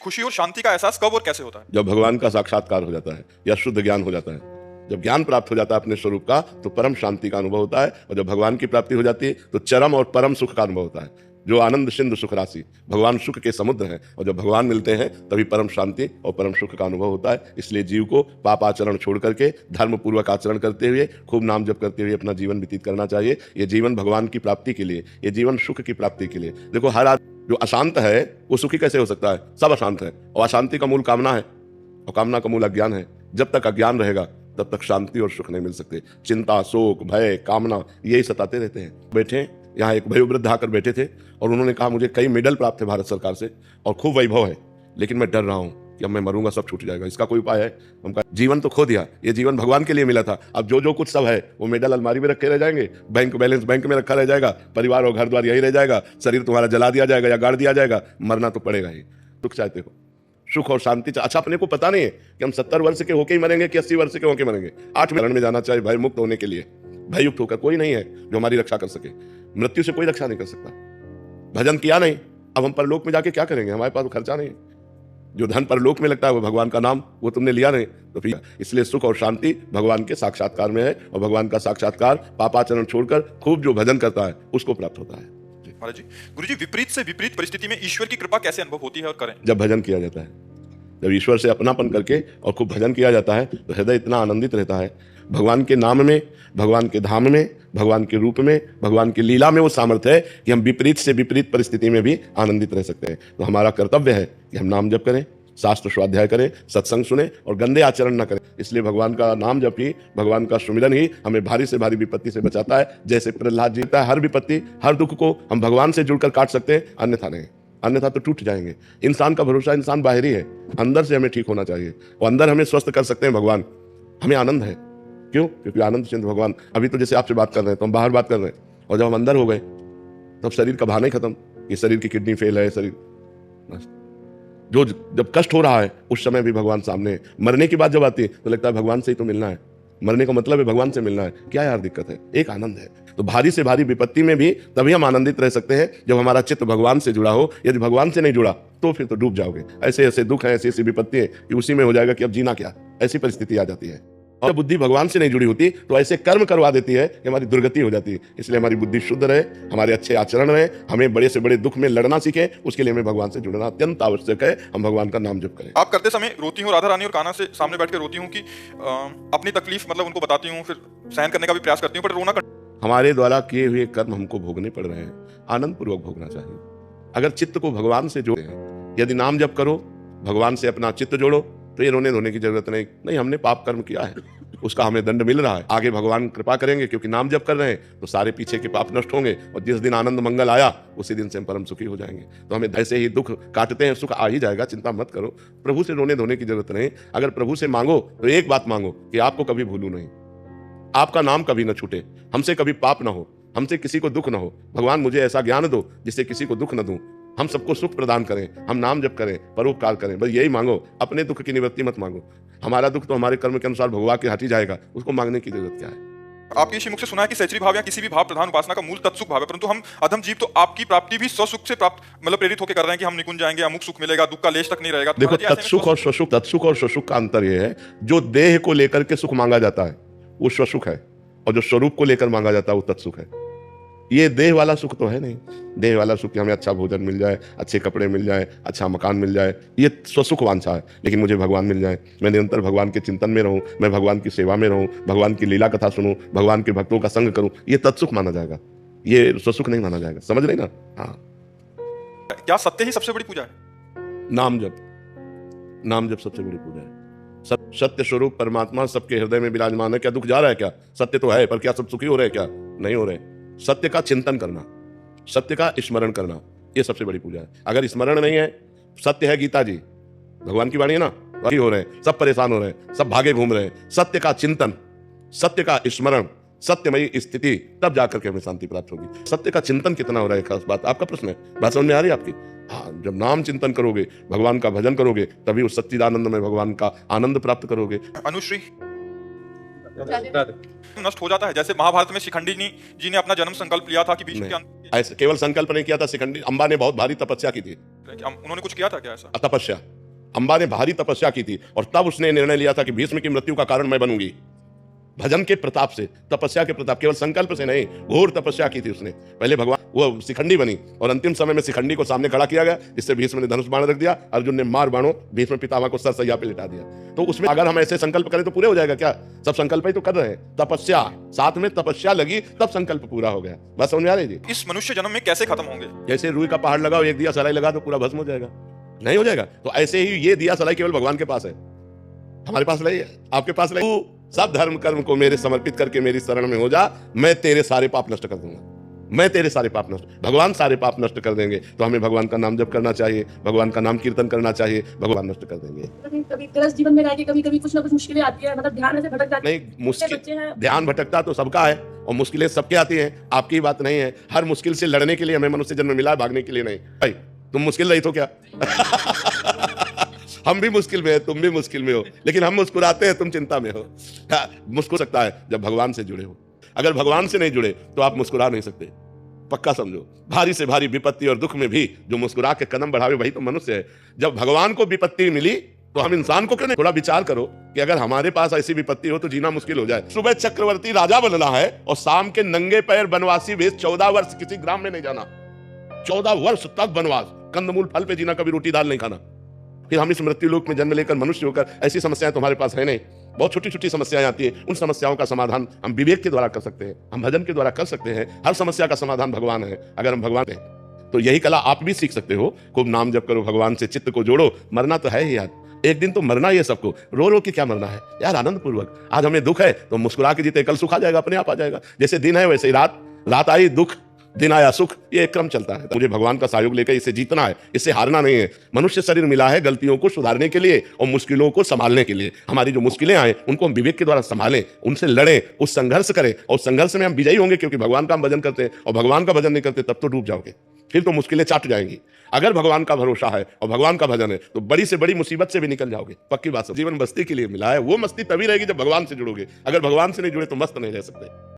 खुशी और शांति का एहसास कब और कैसे होता है? जब भगवान का साक्षात्कार हो जाता है या शुद्ध ज्ञान हो जाता है। जब ज्ञान प्राप्त हो जाता है अपने स्वरूप का तो परम शांति का अनुभव होता है, और जब भगवान की प्राप्ति हो जाती है तो चरम और परम सुख का अनुभव होता है। जो आनंद सिंधु सुख राशि, भगवान सुख के समुद्र हैं, और जब भगवान मिलते हैं तभी परम शांति और परम सुख का अनुभव होता है। इसलिए जीव को पाप आचरण छोड़ करके धर्म पूर्वक आचरण करते हुए खूब नाम जप करते हुए अपना जीवन व्यतीत करना चाहिए। ये जीवन भगवान की प्राप्ति के लिए, ये जीवन सुख की प्राप्ति के लिए। देखो, हर आदमी जो अशांत है वो सुखी कैसे हो सकता है? सब अशांत है, और अशांति का मूल कामना है, और कामना का मूल अज्ञान है। जब तक अज्ञान रहेगा तब तक शांति और सुख नहीं मिल सकते। चिंता, शोक, भय, कामना यही सताते रहते हैं। बैठे यहाँ एक वयोवृद्ध आकर बैठे थे और उन्होंने कहा मुझे कई मेडल प्राप्त है भारत सरकार से और खूब वैभव है, लेकिन मैं डर रहा हूँ कि अब मैं मरूंगा सब छूट जाएगा, इसका कोई उपाय है? हम कहा जीवन तो खो दिया, ये जीवन भगवान के लिए मिला था। अब जो कुछ सब है वो मेडल अलमारी में रखे रह जाएंगे, बैंक बैलेंस बैंक में रखा रह जाएगा, परिवार और घर द्वार यही रह जाएगा, शरीर तुम्हारा जला दिया जाएगा या गाड़ दिया जाएगा, मरना तो पड़ेगा ही। दुख चाहते हो, सुख और शांति। अच्छा, अपने को पता नहीं है कि हम 70 वर्ष के होके ही मरेंगे कि 80 वर्ष के होके मरेंगे। 8 मरण में जाना चाहिए भय मुक्त होने के लिए। भययुक्त होकर कोई नहीं है जो हमारी रक्षा कर सके। मृत्यु से कोई रक्षा नहीं कर सकता। भजन किया नहीं, अब हम परलोक में जाके क्या करेंगे? हमारे पास खर्चा नहीं है। जो धन परलोक में लगता है वो भगवान का नाम, वो तुमने लिया नहीं तो फिर। इसलिए सुख और शांति भगवान के साक्षात्कार में है, और भगवान का साक्षात्कार पापाचरण छोड़कर खूब जो भजन करता है उसको प्राप्त होता है। महाराज जी, गुरुजी, विपरीत से विपरीत परिस्थिति में ईश्वर की कृपा कैसे अनुभव होती है और करें? जब भजन किया जाता है, जब ईश्वर से अपनापन करके और खूब भजन किया जाता है तो हृदय इतना आनंदित रहता है। भगवान के नाम में, भगवान के धाम में, भगवान के रूप में, भगवान की लीला में वो सामर्थ्य है कि हम विपरीत से विपरीत परिस्थिति में भी आनंदित रह सकते हैं। तो हमारा कर्तव्य है कि हम नाम जप करें, शास्त्र स्वाध्याय करें, सत्संग सुने और गंदे आचरण न करें। इसलिए भगवान का नाम जप ही, भगवान का सुमिरन ही हमें भारी से भारी विपत्ति से बचाता है। जैसे प्रहलाद जी का हर विपत्ति, हर दुख को हम भगवान से जुड़कर काट सकते हैं, अन्यथा नहीं, अन्यथा तो टूट जाएंगे। इंसान का भरोसा इंसान बाहरी है, अंदर से हमें ठीक होना चाहिए, और अंदर हमें स्वस्थ कर सकते हैं भगवान। हमें आनंद है, क्यों? क्योंकि आनंद चिंत भगवान। अभी तो जैसे आपसे बात कर रहे हैं तो हम बाहर बात कर रहे हैं, और जब हम अंदर हो गए तब शरीर का भाना ही खत्म। ये शरीर की किडनी फेल है, शरीर जो जब कष्ट हो रहा है उस समय भी भगवान सामने है। मरने की बात जब आती है तो लगता है भगवान से ही तो मिलना है। मरने का मतलब है भगवान से मिलना है। क्या यार दिक्कत है? एक आनंद है। तो भारी से भारी विपत्ति में भी तभी हम आनंदित रह सकते हैं जब हमारा चित्त भगवान से जुड़ा हो। यदि भगवान से नहीं जुड़ा तो फिर तो डूब जाओगे। ऐसे ऐसे दुख है, ऐसी ऐसी विपत्ति है कि उसी में हो जाएगा कि अब जीना क्या, ऐसी परिस्थिति आ जाती है। और बुद्धि भगवान से नहीं जुड़ी होती तो ऐसे कर्म करवा देती है कि हमारी दुर्गति हो जाती है। इसलिए हमारी बुद्धि शुद्ध रहे, हमारे अच्छे आचरण रहे, हमें बड़े से बड़े दुख में लड़ना सीखे, उसके लिए हमें भगवान से जुड़ना अत्यंत आवश्यक है। हम भगवान का नाम जप करें। आप करते समय रोती हूँ, राधा रानी और कान्हा से सामने बैठ के रोती हूँ कि अपनी तकलीफ मतलब उनको बताती हूँ, फिर सहन करने का भी प्रयास करती हूँ, पर रोना हमारे द्वारा किए हुए कर्म हमको भोगने पड़ रहे हैं, आनंद पूर्वक भोगना चाहिए। अगर चित्त को भगवान से जोड़े हैं, यदि नाम जप करो, भगवान से अपना चित्त जोड़ो, तो ये रोने धोने की जरूरत नहीं। हमने पाप कर्म किया है, उसका हमें दंड मिल रहा है। आगे भगवान कृपा करेंगे, क्योंकि नाम जप कर रहे हैं तो सारे पीछे के पाप नष्ट होंगे, और जिस दिन आनंद मंगल आया उसी दिन से हम परम सुखी हो जाएंगे। तो हमें ऐसे ही दुख काटते हैं, सुख आ ही जाएगा, चिंता मत करो। प्रभु से रोने धोने की जरूरत नहीं। अगर प्रभु से मांगो तो एक बात मांगो कि आपको कभी भूलूं नहीं, आपका नाम कभी न छूटे, हमसे कभी पाप न हो, हमसे किसी को दुख न हो। भगवान मुझे ऐसा ज्ञान दो जिससे किसी को दुख न दूं, हम सबको सुख प्रदान करें, हम नाम जप करें, परोपकार करें, बस यही मांगो। अपने दुख की निवृत्ति मत मांगो। हमारा दुख तो हमारे कर्म के अनुसार भगवा के हट ही जाएगा, उसको मांगने की जरूरत क्या है? आपके इसी मुख से सुना है कि सहचरी भाव या किसी भी भाव प्रधान उपासना का मूल तत्सुख भाव है, परंतु हम अधम जीव तो आपकी प्राप्ति भी स्वसुख से प्राप्त मतलब प्रेरित होकर कर रहे हैं कि हम निकुंज जाएंगे, अमुक सुख मिलेगा, दुख का लेश तक नहीं रहेगा। देखो, तत्सुख और स्वसुख, तत्सुख और स्वसुख का अंतर यह है, जो देह को लेकर के सुख मांगा जाता है वो स्वसुख है, और जो स्वरूप को लेकर मांगा जाता है वो तत्सुख है। ये देह वाला सुख तो है नहीं। देह वाला सुख कि हमें अच्छा भोजन मिल जाए, अच्छे कपड़े मिल जाए, अच्छा मकान मिल जाए, ये स्वसुख वांछा है। लेकिन मुझे भगवान मिल जाए, मैं निरंतर भगवान के चिंतन में रहूं, मैं भगवान की सेवा में रहूं, भगवान की लीला कथा सुनूं, भगवान के भक्तों का संग करूं, ये तत्सुख माना जाएगा, ये स्वसुख नहीं माना जाएगा। समझ रहे ना? हाँ। क्या सत्य ही सबसे बड़ी पूजा है? नाम जप, नाम जप सबसे बड़ी पूजा है। सत्य स्वरूप परमात्मा सबके हृदय में विराजमान है। क्या दुख जा रहा है? क्या सत्य तो है, पर क्या सब सुखी हो रहे हैं? क्या नहीं हो रहे। सत्य का चिंतन करना, सत्य का स्मरण करना, ये सबसे बड़ी पूजा है। अगर स्मरण नहीं है, सत्य है गीता जी, भगवान की वाणी है ना, वही हो रहे हैं, सब परेशान हो रहे हैं, सब भागे घूम रहे हैं। सत्य का चिंतन, सत्य का स्मरण, सत्यमयी स्थिति, तब जाकर के हमें शांति प्राप्त होगी। सत्य का चिंतन कितना हो रहा है, खास बात आपका प्रश्न है। बात समझ में आ रही है आपकी? हाँ, जब नाम चिंतन करोगे, भगवान का भजन करोगे, तभी उस सच्चिदानंद में भगवान का आनंद प्राप्त करोगे। अनुश्री नष्ट हो जाता है, जैसे महाभारत में शिखंडी जी ने अपना जन्म संकल्प लिया था कि भीष्म के ऐसे केवल संकल्प नहीं किया था, शिखंडी अंबा ने बहुत भारी तपस्या की थी। उन्होंने कुछ किया था क्या ऐसा? तपस्या, अंबा ने भारी तपस्या की थी और तब उसने निर्णय लिया था कि भीष्म की मृत्यु का कारण मैं बनूंगी। भजन के प्रताप से, तपस्या के प्रताप, केवल संकल्प से नहीं, घोर तपस्या की थी उसने। पहले भगवान वो शिखंडी बनी और अंतिम समय में शिखंडी को सामने खड़ा किया गया, जिससे भीष्म ने धनुष बाण रख दिया, अर्जुन ने मार बाणों भीष्म पितामह को सरसैया पे लिटा दिया। तो उसमें अगर हम ऐसे संकल्प करें तो पूरे हो जाएगा क्या? सब संकल्प ही तो कर रहे हैं, तपस्या साथ में तपस्या लगी तब संकल्प पूरा हो गया। बात समझ में आ रही जी? इस मनुष्य जन्म में कैसे खत्म होंगे? जैसे रुई का पहाड़ लगाओ, एक दिया सलाई लगा तो पूरा भस्म हो जाएगा? नहीं हो जाएगा। तो ऐसे ही ये दिया सलाई केवल भगवान के पास है, हमारे पास नहीं है, आपके पास नहीं। तू सब धर्म कर्म को मेरे समर्पित करके मेरी शरण में हो जा, मैं तेरे सारे पाप नष्ट कर दूंगा, मैं तेरे सारे पाप नष्ट। भगवान सारे पाप नष्ट कर देंगे तो हमें भगवान का नाम जप करना चाहिए, भगवान का नाम कीर्तन करना चाहिए, भगवान नष्ट कर देंगे। कभी ग्रस्त जीवन में रह के कभी कुछ ना कुछ मुश्किलें आती है, मतलब ध्यान ऐसे भटक जाती है। नहीं, मुश्किल ध्यान भटकता तो सबका है और मुश्किलें सबके आती हैं, आपकी बात नहीं है। हर मुश्किल से लड़ने के लिए हमें मनुष्य जन्म मिला है, भागने के लिए नहीं। भाई तुम मुश्किल रही तो क्या? हम भी मुश्किल में है, तुम भी मुश्किल में हो, लेकिन हम मुस्कुराते हैं, तुम चिंता में हो। मुस्कुरा सकता है जब भगवान से जुड़े हो। अगर भगवान से नहीं जुड़े तो आप मुस्कुरा नहीं सकते, पक्का समझो। भारी से भारी विपत्ति और दुख में भी जो मुस्कुरा के कदम बढ़ावे वही तो मनुष्य है। जब भगवान को विपत्ति मिली तो हम इंसान को क्यों नहीं? थोड़ा विचार करो कि अगर हमारे पास ऐसी विपत्ति हो तो जीना मुश्किल हो जाए। सुबह चक्रवर्ती राजा बनना है और शाम के नंगे पैर बनवासी वेश 14 वर्ष किसी ग्राम में नहीं जाना, 14 वर्ष तक बनवास, कंदमूल फल पे जीना, कभी रोटी दाल नहीं खाना। फिर हम इस मृत्यु लोक में जन्म लेकर मनुष्य होकर, ऐसी समस्याएं तुम्हारे पास है नहीं। बहुत छोटी छोटी समस्याएं आती है, उन समस्याओं का समाधान हम विवेक के द्वारा कर सकते हैं, हम भजन के द्वारा कर सकते हैं। हर समस्या का समाधान भगवान है, अगर हम भगवान हैं तो यही कला आप भी सीख सकते हो। खूब नाम जप करो, भगवान से चित्त को जोड़ो। मरना तो है ही यार, एक दिन तो मरना ही है सबको। रो रो के क्या मरना है यार? आनंद पूर्वक। आज हमें दुख है तो मुस्कुरा के जीते, कल सुख आ जाएगा, अपने आप आ जाएगा। जैसे दिन है वैसे ही रात, रात आई दुख, दिन आया सुख, ये एक क्रम चलता है। मुझे भगवान का सहयोग लेकर इसे जीतना है, इससे हारना नहीं है। मनुष्य शरीर मिला है गलतियों को सुधारने के लिए और मुश्किलों को संभालने के लिए। हमारी जो मुश्किलें आए उनको हम विवेक के द्वारा संभालें, उनसे लड़ें, उस संघर्ष करें और संघर्ष में हम विजयी होंगे, क्योंकि भगवान का हम भजन करते हैं। और भगवान का भजन नहीं करते तब तो डूब जाओगे, फिर तो मुश्किलें चाट जाएंगी। अगर भगवान का भरोसा है और भगवान का भजन है तो बड़ी से बड़ी मुसीबत से भी निकल जाओगे, पक्की बात। जीवन मस्ती के लिए मिला है, वो मस्ती तभी रहेगी जब भगवान से जुड़ोगे। अगर भगवान से नहीं जुड़े तो मस्त नहीं रह सकते।